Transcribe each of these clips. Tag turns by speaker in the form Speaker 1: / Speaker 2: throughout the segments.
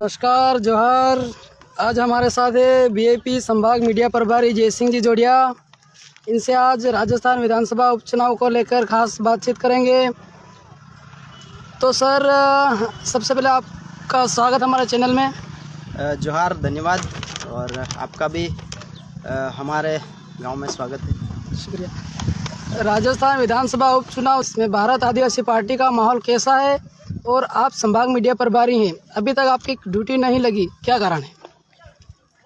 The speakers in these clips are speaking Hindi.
Speaker 1: नमस्कार जोहार। आज हमारे साथ है बीएपी संभाग मीडिया प्रभारी जय सिंह जी जोड़िया। इनसे आज राजस्थान विधानसभा उपचुनाव को लेकर खास बातचीत करेंगे। तो सर, सबसे पहले आपका स्वागत हमारे चैनल में।
Speaker 2: जोहार, धन्यवाद। और आपका भी हमारे गांव में स्वागत है।
Speaker 1: शुक्रिया। राजस्थान विधानसभा उपचुनाव में भारत आदिवासी पार्टी का माहौल कैसा है और आप संभाग मीडिया प्रभारी हैं, अभी तक आपकी ड्यूटी नहीं लगी, क्या कारण है?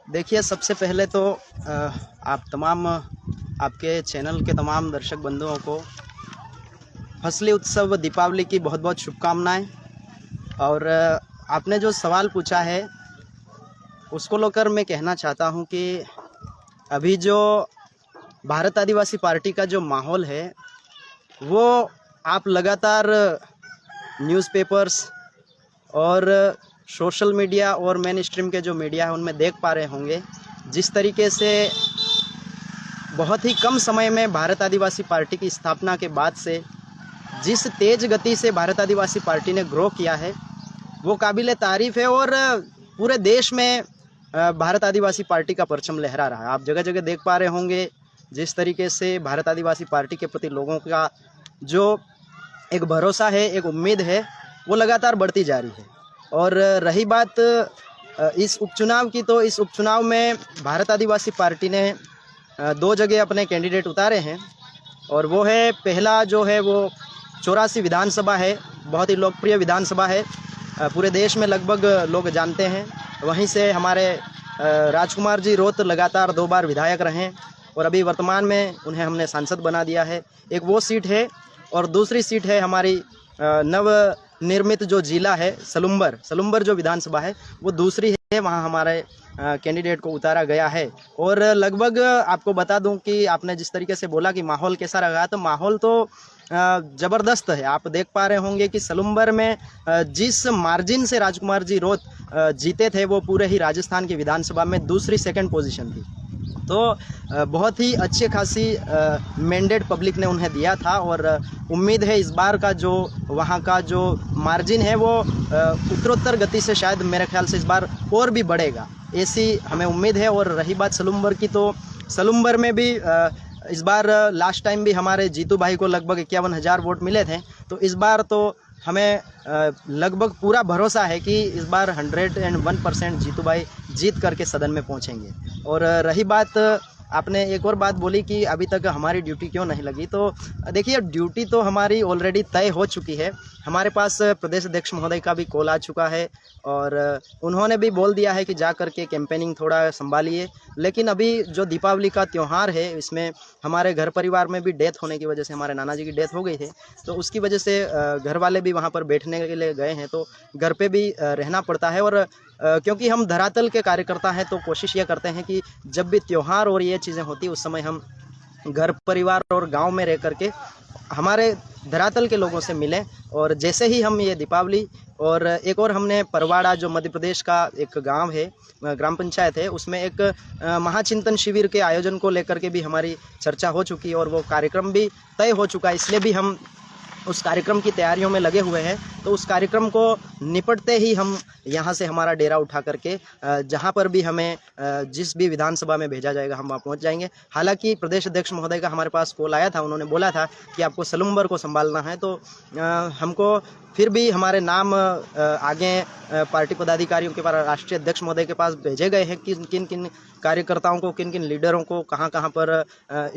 Speaker 2: देखिए, सबसे पहले तो आप तमाम आपके चैनल के तमाम दर्शक बंधुओं को फसली उत्सव दीपावली की बहुत बहुत शुभकामनाएं। और आपने जो सवाल पूछा है उसको लेकर मैं कहना चाहता हूं कि अभी जो भारत आदिवासी पार्टी का जो माहौल है वो आप लगातार न्यूज़पेपर्स और सोशल मीडिया और मेन स्ट्रीम के जो मीडिया है उनमें देख पा रहे होंगे। जिस तरीके से बहुत ही कम समय में भारत आदिवासी पार्टी की स्थापना के बाद से जिस तेज़ गति से भारत आदिवासी पार्टी ने ग्रो किया है वो काबिल तारीफ़ है। और पूरे देश में भारत आदिवासी पार्टी का परचम लहरा रहा है। आप जगह जगह देख पा रहे होंगे जिस तरीके से भारत आदिवासी पार्टी के प्रति लोगों का जो एक भरोसा है, एक उम्मीद है, वो लगातार बढ़ती जा रही है। और रही बात इस उपचुनाव की, तो इस उपचुनाव में भारत आदिवासी पार्टी ने 2 जगह अपने कैंडिडेट उतारे हैं। और वो है, पहला जो है वो 84 विधानसभा है, बहुत ही लोकप्रिय विधानसभा है, पूरे देश में लगभग लोग जानते हैं। वहीं से हमारे राजकुमार जी रोत लगातार 2 बार विधायक रहे और अभी वर्तमान में उन्हें हमने सांसद बना दिया है। एक वो सीट है और दूसरी सीट है हमारी नव निर्मित जो जिला है सलुम्बर जो विधानसभा है वो दूसरी है, वहाँ हमारे कैंडिडेट को उतारा गया है। और लगभग आपको बता दूं कि आपने जिस तरीके से बोला कि माहौल कैसा रहा, तो माहौल तो ज़बरदस्त है। आप देख पा रहे होंगे कि सलुम्बर में जिस मार्जिन से राजकुमार जी रोत जीते थे वो पूरे ही राजस्थान की विधानसभा में दूसरी सेकंड पोजीशन थी। तो बहुत ही अच्छी खासी मैंडेट पब्लिक ने उन्हें दिया था और उम्मीद है इस बार का जो वहाँ का जो मार्जिन है वो उत्तरोत्तर गति से शायद मेरे ख्याल से इस बार और भी बढ़ेगा, ऐसी हमें उम्मीद है। और रही बात सलुम्बर की, तो सलुम्बर में भी इस बार लास्ट टाइम भी हमारे जीतू भाई को लगभग 51,000 वोट मिले थे। तो इस बार तो हमें लगभग पूरा भरोसा है कि इस बार 101% जीतू भाई जीत करके सदन में पहुंचेंगे। और रही बात, आपने एक और बात बोली कि अभी तक हमारी ड्यूटी क्यों नहीं लगी, तो देखिए ड्यूटी तो हमारी ऑलरेडी तय हो चुकी है। हमारे पास प्रदेश अध्यक्ष महोदय का भी कॉल आ चुका है और उन्होंने भी बोल दिया है कि जा करके कैंपेनिंग थोड़ा संभालिए। लेकिन अभी जो दीपावली का त्यौहार है इसमें हमारे घर परिवार में भी डेथ होने की वजह से, हमारे नाना जी की डेथ हो गई थी, तो उसकी वजह से घर वाले भी वहाँ पर बैठने के लिए गए हैं, तो घर पे भी रहना पड़ता है। और क्योंकि हम धरातल के कार्यकर्ता हैं तो कोशिश ये करते हैं कि जब भी त्यौहार और ये चीज़ें होती उस समय हम घर परिवार और गांव में रह करके हमारे धरातल के लोगों से मिलें। और जैसे ही हम ये दीपावली, और एक और हमने परवाड़ा जो मध्य प्रदेश का एक गांव है, ग्राम पंचायत है, उसमें एक महाचिंतन शिविर के आयोजन को लेकर के भी हमारी चर्चा हो चुकी है और वो कार्यक्रम भी तय हो चुका है। इसलिए भी हम उस कार्यक्रम की तैयारियों में लगे हुए हैं। तो उस कार्यक्रम को निपटते ही हम यहाँ से हमारा डेरा उठा करके जहाँ पर भी हमें जिस भी विधानसभा में भेजा जाएगा हम वहाँ पहुँच जाएंगे। हालांकि प्रदेश अध्यक्ष महोदय का हमारे पास कॉल आया था, उन्होंने बोला था कि आपको सलुम्बर को संभालना है, तो हमको फिर भी हमारे नाम आगे पार्टी पदाधिकारियों के पास, राष्ट्रीय अध्यक्ष महोदय के पास भेजे गए हैं कि किन किन कार्यकर्ताओं को, किन किन लीडरों को कहां कहां पर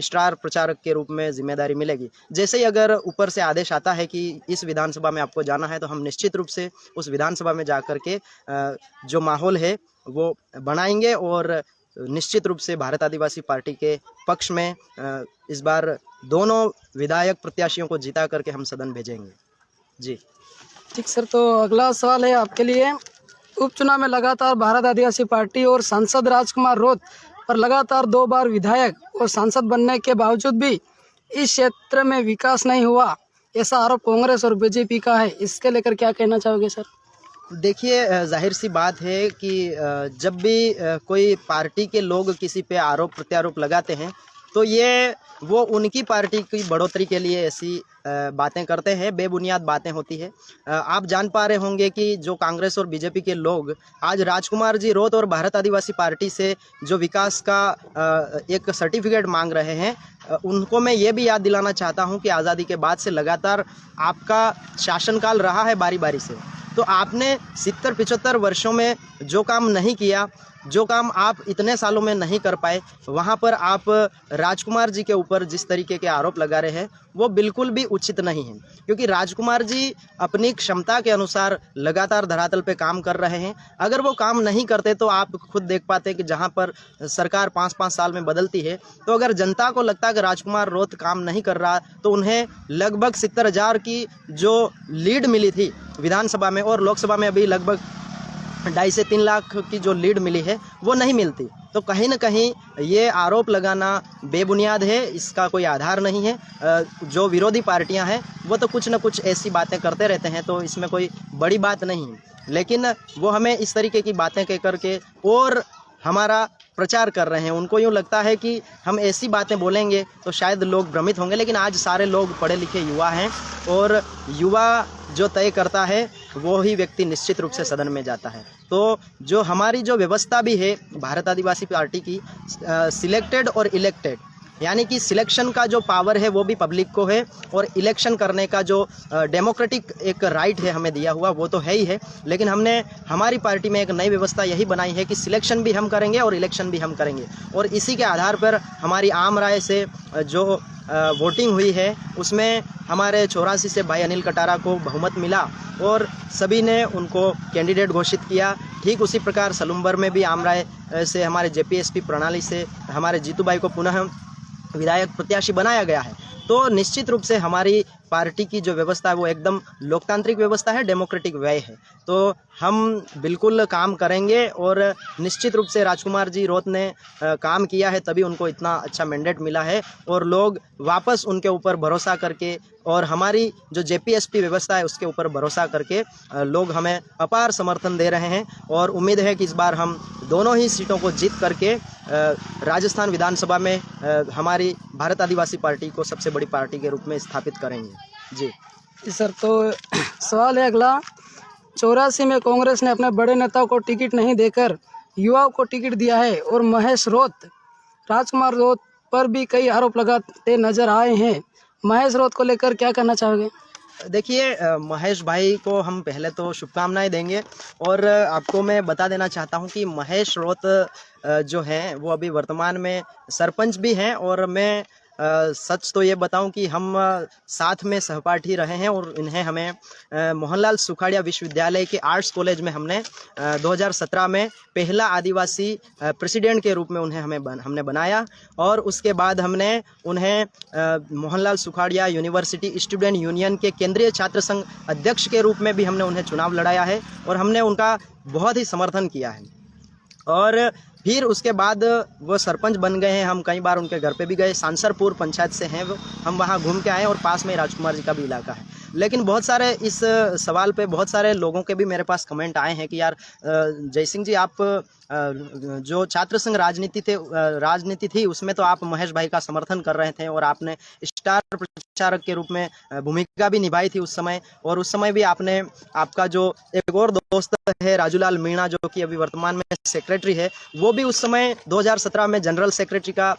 Speaker 2: स्टार प्रचारक के रूप में जिम्मेदारी मिलेगी। जैसे ही अगर ऊपर से आदेश आता है कि इस विधानसभा में आपको जाना है, तो हम निश्चित रूप से उस विधानसभा में जा कर के जो माहौल है वो बनाएंगे और निश्चित रूप से भारत आदिवासी पार्टी के पक्ष में इस बार दोनों विधायक प्रत्याशियों को जिता करके हम सदन भेजेंगे। जी
Speaker 1: ठीक सर, तो अगला सवाल है आपके लिए। उपचुनाव में लगातार भारत आदिवासी पार्टी और सांसद राजकुमार रोत पर लगातार 2 बार विधायक और सांसद बनने के बावजूद भी इस क्षेत्र में विकास नहीं हुआ, ऐसा आरोप कांग्रेस और बीजेपी का है। इसके लेकर क्या कहना चाहोगे सर?
Speaker 2: देखिए, जाहिर सी बात है कि जब भी कोई पार्टी के लोग किसी पे आरोप प्रत्यारोप लगाते हैं तो ये वो उनकी पार्टी की बढ़ोतरी के लिए ऐसी बातें करते हैं, बेबुनियाद बातें होती है। आप जान पा रहे होंगे कि जो कांग्रेस और बीजेपी के लोग आज राजकुमार जी रोत और भारत आदिवासी पार्टी से जो विकास का एक सर्टिफिकेट मांग रहे हैं, उनको मैं ये भी याद दिलाना चाहता हूं कि आज़ादी के बाद से लगातार आपका शासनकाल रहा है बारी बारी से। तो आपने 70-75 वर्षों में जो काम नहीं किया, जो काम आप इतने सालों में नहीं कर पाए, वहाँ पर आप राजकुमार जी के ऊपर जिस तरीके के आरोप लगा रहे हैं वो बिल्कुल भी उचित नहीं है, क्योंकि राजकुमार जी अपनी क्षमता के अनुसार लगातार धरातल पे काम कर रहे हैं। अगर वो काम नहीं करते तो आप खुद देख पाते कि जहाँ पर सरकार 5-5 साल में बदलती है, तो अगर जनता को लगता है कि राजकुमार रोत काम नहीं कर रहा, तो उन्हें लगभग 70,000 की जो लीड मिली थी विधानसभा में और लोकसभा में अभी लगभग 2.5 से 3 लाख की जो लीड मिली है वो नहीं मिलती। तो कहीं ना कहीं ये आरोप लगाना बेबुनियाद है, इसका कोई आधार नहीं है। जो विरोधी पार्टियां हैं वो तो कुछ ना कुछ ऐसी बातें करते रहते हैं, तो इसमें कोई बड़ी बात नहीं है, लेकिन वो हमें इस तरीके की बातें कह करके और हमारा प्रचार कर रहे हैं। उनको यूँ लगता है कि हम ऐसी बातें बोलेंगे तो शायद लोग भ्रमित होंगे, लेकिन आज सारे लोग पढ़े लिखे युवा हैं और युवा जो तय करता है वो ही व्यक्ति निश्चित रूप से सदन में जाता है। तो जो हमारी जो व्यवस्था भी है भारत आदिवासी पार्टी की, सिलेक्टेड और इलेक्टेड, यानी कि सिलेक्शन का जो पावर है वो भी पब्लिक को है और इलेक्शन करने का जो डेमोक्रेटिक एक राइट है हमें दिया हुआ वो तो है ही है, लेकिन हमने हमारी पार्टी में एक नई व्यवस्था यही बनाई है कि सिलेक्शन भी हम करेंगे और इलेक्शन भी हम करेंगे। और इसी के आधार पर हमारी आम राय से जो वोटिंग हुई है उसमें हमारे 84 से भाई अनिल कटारा को बहुमत मिला और सभी ने उनको कैंडिडेट घोषित किया। ठीक उसी प्रकार सलुम्बर में भी आम राय से हमारे जेपीएसपी प्रणाली से हमारे जीतू भाई को पुनः विधायक प्रत्याशी बनाया गया है। तो निश्चित रूप से हमारी पार्टी की जो व्यवस्था है वो एकदम लोकतांत्रिक व्यवस्था है, डेमोक्रेटिक वे है। तो हम बिल्कुल काम करेंगे और निश्चित रूप से राजकुमार जी रोत ने काम किया है तभी उनको इतना अच्छा मैंडेट मिला है और लोग वापस उनके ऊपर भरोसा करके और हमारी जो जेपीएसपी व्यवस्था है उसके ऊपर भरोसा करके लोग हमें अपार समर्थन दे रहे हैं और उम्मीद है कि इस बार हम दोनों ही सीटों को जीत करके राजस्थान विधानसभा में हमारी भारत आदिवासी पार्टी को सबसे बड़ी पार्टी के रूप में स्थापित करेंगे। जी
Speaker 1: सर, तो सवाल है अगला, 84 में कांग्रेस ने अपने बड़े नेताओं को टिकट नहीं देकर युवाओं को टिकट दिया है और महेश रोत, राजकुमार रोत पर भी कई आरोप लगाते नजर आए हैं। महेश रोत को लेकर क्या कहना चाहोगे?
Speaker 2: देखिए, महेश भाई को हम पहले तो शुभकामनाएं देंगे और आपको मैं बता देना चाहता हूं कि महेश रोत जो हैं वो अभी वर्तमान में सरपंच भी हैं और मैं सच तो ये बताऊं कि हम साथ में सहपाठी रहे हैं और इन्हें हमें मोहनलाल सुखाड़िया विश्वविद्यालय के आर्ट्स कॉलेज में हमने 2017 में पहला आदिवासी प्रेसिडेंट के रूप में उन्हें हमने बनाया और उसके बाद हमने उन्हें Mohanlal Sukhadia university student union के केंद्रीय छात्र संघ अध्यक्ष के रूप में भी हमने उन्हें चुनाव लड़ाया है और हमने उनका बहुत ही समर्थन किया है। और फिर उसके बाद वो सरपंच बन गए हैं। हम कई बार उनके घर पे भी गए, सांसरपुर पंचायत से हैं वो, हम वहाँ घूम के आए और पास में राजकुमार जी का भी इलाका है। लेकिन बहुत सारे इस सवाल पे बहुत सारे लोगों के भी मेरे पास कमेंट आए हैं कि यार जयसिंह जी, आप जो छात्र संघ राजनीति थी उसमें तो आप महेश भाई का समर्थन कर रहे थे और आपने स्टार प्रचारक के रूप में भूमिका भी निभाई थी उस समय, और उस समय भी आपने, आपका जो एक और दोस्त है राजूलाल मीणा जो कि अभी वर्तमान में सेक्रेटरी है, वो भी उस समय 2017 में जनरल सेक्रेटरी का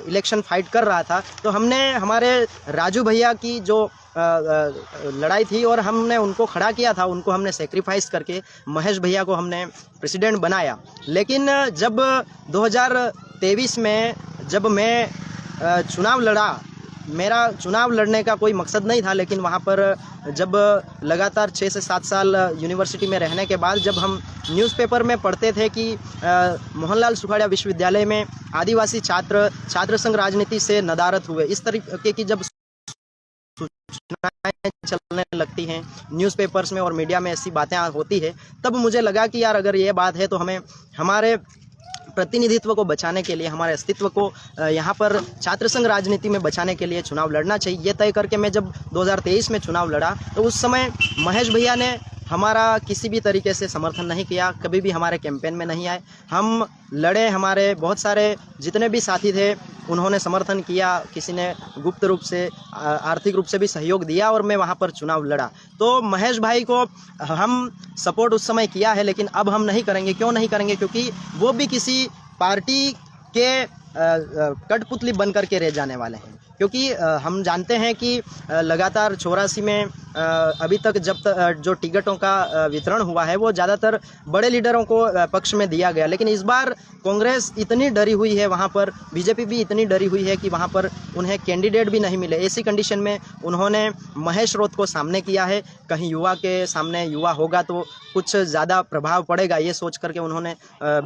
Speaker 2: इलेक्शन फाइट कर रहा था। तो हमने हमारे राजू भैया की जो लड़ाई थी और हमने उनको खड़ा किया था, उनको हमने सेक्रीफाइस करके महेश भैया को हमने प्रेसिडेंट बनाया। लेकिन जब 2023 में जब मैं चुनाव लड़ा, मेरा चुनाव लड़ने का कोई मकसद नहीं था, लेकिन वहाँ पर जब लगातार 6 से 7 साल यूनिवर्सिटी में रहने के बाद जब हम न्यूज़पेपर में पढ़ते थे कि मोहनलाल सुखाड़िया विश्वविद्यालय में आदिवासी छात्र संघ राजनीति से नदारत हुए, इस तरीके की जब सूचनाएं चलने लगती हैं न्यूज़पेपर्स में और मीडिया में, ऐसी बातें होती है, तब मुझे लगा कि यार अगर ये बात है तो हमें हमारे प्रतिनिधित्व को बचाने के लिए, हमारे अस्तित्व को यहाँ पर छात्र संघ राजनीति में बचाने के लिए चुनाव लड़ना चाहिए। ये तय करके मैं जब 2023 में चुनाव लड़ा तो उस समय महेश भैया ने हमारा किसी भी तरीके से समर्थन नहीं किया, कभी भी हमारे कैंपेन में नहीं आए। हम लड़े, हमारे बहुत सारे जितने भी साथी थे उन्होंने समर्थन किया, किसी ने गुप्त रूप से आर्थिक रूप से भी सहयोग दिया और मैं वहाँ पर चुनाव लड़ा। तो महेश भाई को हम सपोर्ट उस समय किया है, लेकिन अब हम नहीं करेंगे। क्यों नहीं करेंगे? क्योंकि वो भी किसी पार्टी के कठपुतली बन करके रह जाने वाले हैं। क्योंकि हम जानते हैं कि लगातार 84 में अभी तक जब जो टिकटों का वितरण हुआ है वो ज़्यादातर बड़े लीडरों को पक्ष में दिया गया, लेकिन इस बार कांग्रेस इतनी डरी हुई है, वहाँ पर बीजेपी भी इतनी डरी हुई है कि वहाँ पर उन्हें कैंडिडेट भी नहीं मिले। ऐसी कंडीशन में उन्होंने महेश रौत को सामने किया है। कहीं युवा के सामने युवा होगा तो कुछ ज़्यादा प्रभाव पड़ेगा, ये सोच करके उन्होंने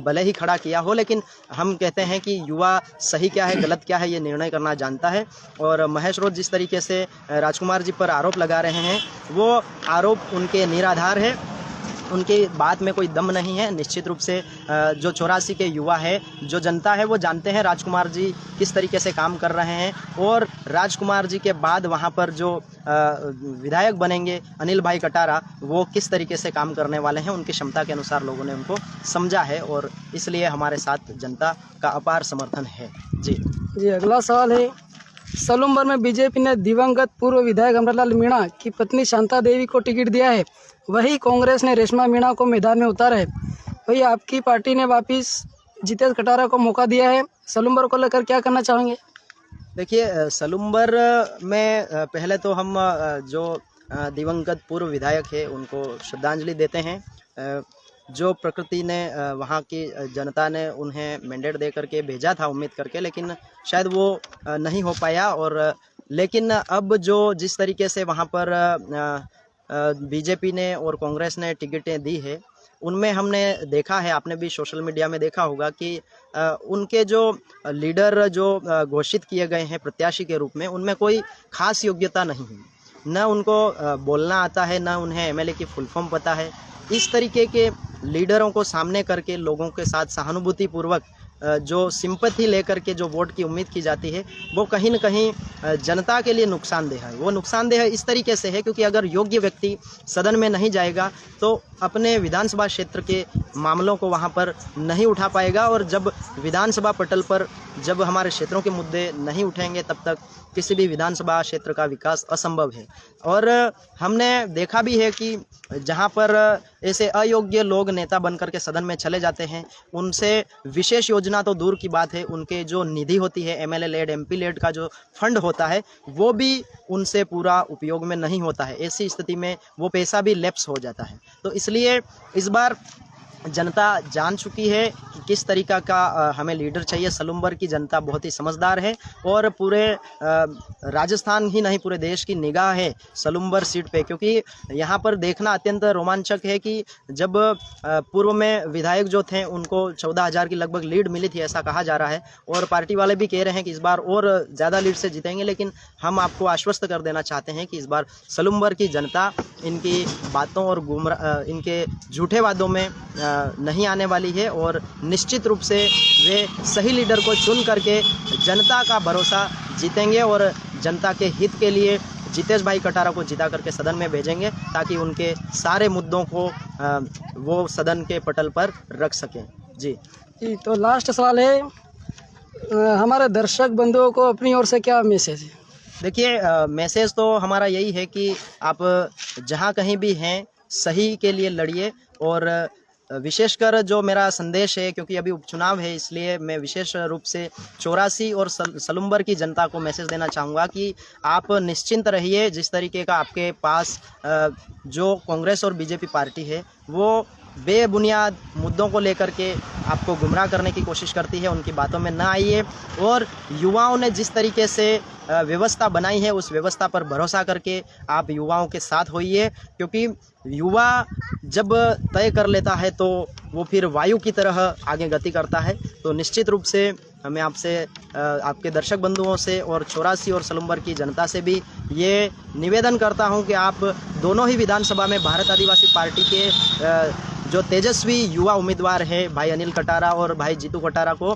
Speaker 2: भले ही खड़ा किया हो, लेकिन हम कहते हैं कि युवा सही क्या है गलत क्या है ये निर्णय करना जानता है। और महेश रौत जिस तरीके से राजकुमार जी पर आरोप लगा रहे हैं वो आरोप उनके निराधार है, उनकी बात में कोई दम नहीं है। निश्चित रूप से जो 84 के युवा है, जो जनता है, वो जानते हैं राजकुमार जी किस तरीके से काम कर रहे हैं और राजकुमार जी के बाद वहाँ पर जो विधायक बनेंगे अनिल भाई कटारा, वो किस तरीके से काम करने वाले हैं। उनकी क्षमता के अनुसार लोगों ने उनको समझा है और इसलिए हमारे साथ जनता का अपार समर्थन है। जी,
Speaker 1: अगला सवाल है, सलूमबर में बीजेपी ने दिवंगत पूर्व विधायक अमरलाल मीणा की पत्नी शांता देवी को टिकट दिया है, वही कांग्रेस ने रेशमा मीणा को मैदान में उतारा है। वही आपकी पार्टी ने वापिस जितेश कटारा को मौका दिया है। सलूमबर को लेकर क्या करना चाहेंगे?
Speaker 2: देखिए, सलूमबर में पहले तो हम जो दिवंगत पूर्व विधायक है उनको श्रद्धांजलि देते हैं। जो प्रकृति ने वहाँ की जनता ने उन्हें मैंडेट दे करके भेजा था उम्मीद करके, लेकिन शायद वो नहीं हो पाया। और लेकिन अब जो जिस तरीके से वहाँ पर बीजेपी ने और कांग्रेस ने टिकटें दी है, उनमें हमने देखा है, आपने भी सोशल मीडिया में देखा होगा कि उनके जो लीडर जो घोषित किए गए हैं प्रत्याशी के रूप में, उनमें कोई खास योग्यता नहीं है। न उनको बोलना आता है, न उन्हें एमएलए की फुल फॉर्म पता है। इस तरीके के लीडरों को सामने करके लोगों के साथ सहानुभूतिपूर्वक जो सिंपैथी लेकर के जो वोट की उम्मीद की जाती है, वो कहीं न कहीं जनता के लिए नुकसानदेह है। वो नुकसानदेह इस तरीके से है क्योंकि अगर योग्य व्यक्ति सदन में नहीं जाएगा तो अपने विधानसभा क्षेत्र के मामलों को वहाँ पर नहीं उठा पाएगा, और जब विधानसभा पटल पर जब हमारे क्षेत्रों के मुद्दे नहीं उठेंगे तब तक किसी भी विधानसभा क्षेत्र का विकास असंभव है। और हमने देखा भी है कि जहाँ पर ऐसे अयोग्य लोग नेता बनकर के सदन में चले जाते हैं, उनसे विशेष योजना तो दूर की बात है, उनके जो निधि होती है एमएलए लेड एमपी लेड का जो फंड होता है वो भी उनसे पूरा उपयोग में नहीं होता है। ऐसी स्थिति में वो पैसा भी लैप्स हो जाता है। तो इसलिए इस बार जनता जान चुकी है कि किस तरीका का हमें लीडर चाहिए। सलूमबर की जनता बहुत ही समझदार है और पूरे राजस्थान ही नहीं पूरे देश की निगाह है सलूमबर सीट पे, क्योंकि यहाँ पर देखना अत्यंत रोमांचक है कि जब पूर्व में विधायक जो थे उनको 14,000 की लगभग लीड मिली थी, ऐसा कहा जा रहा है, और पार्टी वाले भी कह रहे हैं कि इस बार और ज़्यादा लीड से जीतेंगे। लेकिन हम आपको आश्वस्त कर देना चाहते हैं कि इस बार सलूमबर की जनता इनकी बातों और इनके झूठे वादों में नहीं आने वाली है, और निश्चित रूप से वे सही लीडर को चुन करके जनता का भरोसा जीतेंगे और जनता के हित के लिए जितेश भाई कटारा को जिता करके सदन में भेजेंगे ताकि उनके सारे मुद्दों को वो सदन के पटल पर रख सकें। जी,
Speaker 1: तो लास्ट सवाल है, हमारे दर्शक बंधुओं को अपनी ओर से क्या मैसेज है?
Speaker 2: देखिए, मैसेज तो हमारा यही है कि आप जहाँ कहीं भी हैं सही के लिए लड़िए, और विशेषकर जो मेरा संदेश है, क्योंकि अभी उपचुनाव है इसलिए मैं विशेष रूप से 84 और सलूमबर की जनता को मैसेज देना चाहूँगा कि आप निश्चिंत रहिए। जिस तरीके का आपके पास जो कांग्रेस और बीजेपी पार्टी है वो बेबुनियाद मुद्दों को लेकर के आपको गुमराह करने की कोशिश करती है, उनकी बातों में ना आइए। और युवाओं ने जिस तरीके से व्यवस्था बनाई है उस व्यवस्था पर भरोसा करके आप युवाओं के साथ होइए, क्योंकि युवा जब तय कर लेता है तो वो फिर वायु की तरह आगे गति करता है। तो निश्चित रूप से मैं आपसे आपके दर्शक बंधुओं से और 84 और सलूमबर की जनता से भी ये निवेदन करता हूं कि आप दोनों ही विधानसभा में भारत आदिवासी पार्टी के जो तेजस्वी युवा उम्मीदवार है भाई अनिल कटारा और भाई जीतू कटारा को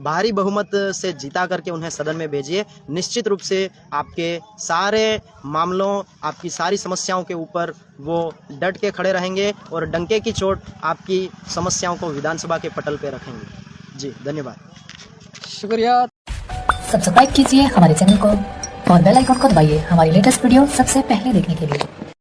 Speaker 2: भारी बहुमत से जीता करके उन्हें सदन में भेजिए। निश्चित रूप से आपके सारे मामलों, आपकी सारी समस्याओं के ऊपर वो डट के खड़े रहेंगे और डंके की चोट आपकी समस्याओं को विधानसभा के पटल पे रखेंगे। जी धन्यवाद।
Speaker 1: शुक्रिया।
Speaker 3: सब्सक्राइब कीजिए हमारे चैनल को और बेल आइकन को दबाइए हमारी लेटेस्ट वीडियो सबसे पहले देखने के लिए।